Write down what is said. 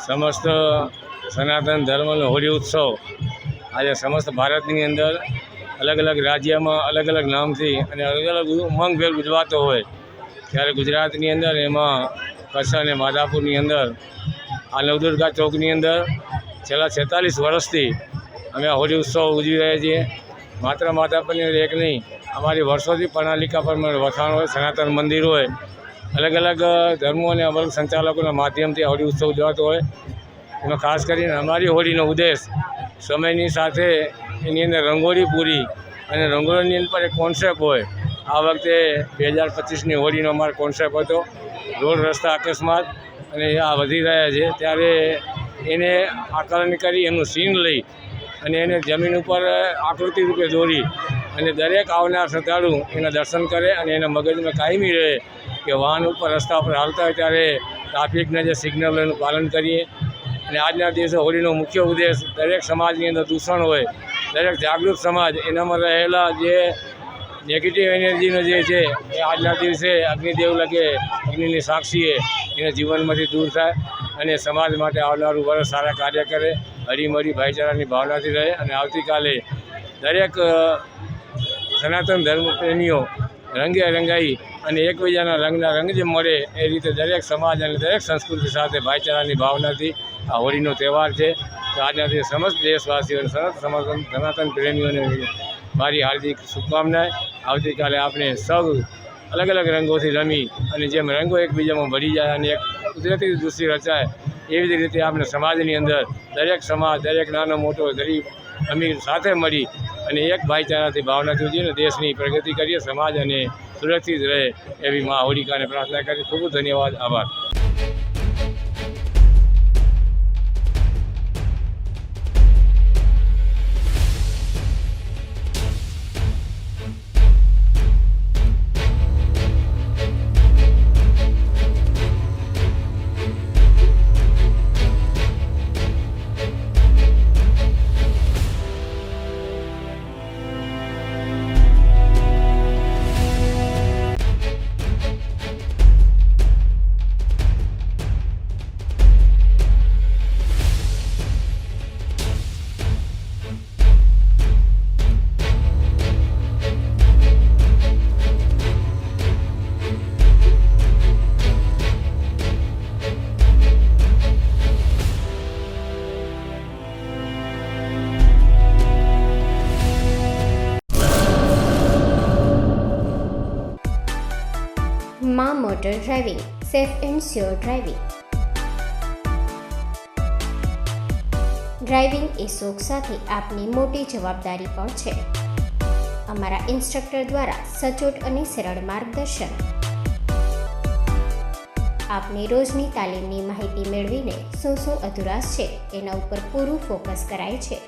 સમસ્ત સનાતન ધર્મનો હોળી ઉત્સવ આજે સમસ્ત ભારતની અંદર અલગ અલગ રાજ્યમાં અલગ અલગ નામથી અને અલગ અલગ ઉમંગભેર ઉજવાતો હોય ત્યારે ગુજરાતની અંદર એમાં કચ્છ અને માધાપુરની અંદર આ નવદુર્ગા ચોકની અંદર છેલ્લા 46 વર્ષથી અમે આ હોળી ઉત્સવ ઉજવી રહ્યા છીએ. માત્ર માધાપુરની અંદર એક નહીં, અમારી વર્ષોથી પ્રણાલિકા પર વખાણ હોય, સનાતન મંદિર હોય, અલગ અલગ ધર્મો અને અલગ સંચાલકોના માધ્યમથી હોળી ઉત્સવ ઉજવાતો હોય. એમાં ખાસ કરીને અમારી હોળીનો ઉદ્દેશ સમયની સાથે એની અંદર રંગોળી પૂરી અને રંગોળીની અંદર એક કોન્સેપ્ટ હોય. આ વખતે 2025ની હોળીનો અમારો કોન્સેપ્ટ હતો રોડ રસ્તા અકસ્માત અને આ વધી રહ્યા છે ત્યારે એને આકલન કરી એનું સીન લઈ અને એને જમીન ઉપર આકૃતિ રૂપે દોરી અને દરેક આવનાર શ્રદ્ધાળુ એના દર્શન કરે અને એના મગજમાં કાયમી રહે કે વાહન ઉપર રસ્તા ઉપર હાલતા હોય ત્યારે ટ્રાફિકના જે સિગ્નલોનું પાલન કરીએ. અને આજના દિવસે હોળીનો મુખ્ય ઉદ્દેશ દરેક સમાજની અંદર દૂષણ હોય, દરેક જાગૃત સમાજ એનામાં રહેલા જે નેગેટિવ એનર્જીનો જે છે એ આજના દિવસે અગ્નિદેવ લગે અગ્નિની સાક્ષીએ એના જીવનમાંથી દૂર થાય અને સમાજ માટે આવનારું વર્ષ સારા કાર્ય કરે, હળીમળી ભાઈચારાની ભાવનાથી રહે અને આવતીકાલે દરેક સનાતન ધર્મ પ્રેમીઓ રંગે રંગાઈ અને એકબીજાના રંગના રંગ જે મળે એ રીતે દરેક સમાજ અને દરેક સંસ્કૃતિ સાથે ભાઈચારાની ભાવનાથી આ હોળીનો તહેવાર છે. તો આજના દિવસે સમસ્ત દેશવાસીઓ અને સમસ્ત સનાતન પ્રેમીઓને મારી હાર્દિક શુભકામનાએ. આવતીકાલે આપણે સૌ અલગ અલગ રંગોથી રમી અને જેમ રંગો એકબીજામાં ભળી જાય અને એક કુદરતી દૃષ્ટિ રચાય એવી જ રીતે આપણે સમાજની અંદર દરેક સમાજ, દરેક નાનો મોટો, ગરીબ અમીર સાથે મળી અને એક ભાઈચારાથી ભાવનાથી ઉજવીને દેશની પ્રગતિ કરીએ, સમાજ અને સુરક્ષિત રહે એવી મા હોલિકાને પ્રાર્થના કરી. ખૂબ ખૂબ ધન્યવાદ, આભાર. માં motor driving, safe and sure driving. Driving એ શોખ સાથે આપની મોટી જવાબદારી પણ છે. અમારા ઇન્સ્ટ્રક્ટર દ્વારા સચોટ અને સરળ માર્ગદર્શન. આપની રોજની તાલીમની માહિતી મેળવીને શું અધુરાશ છે એના ઉપર પૂરું ફોકસ કરાય છે.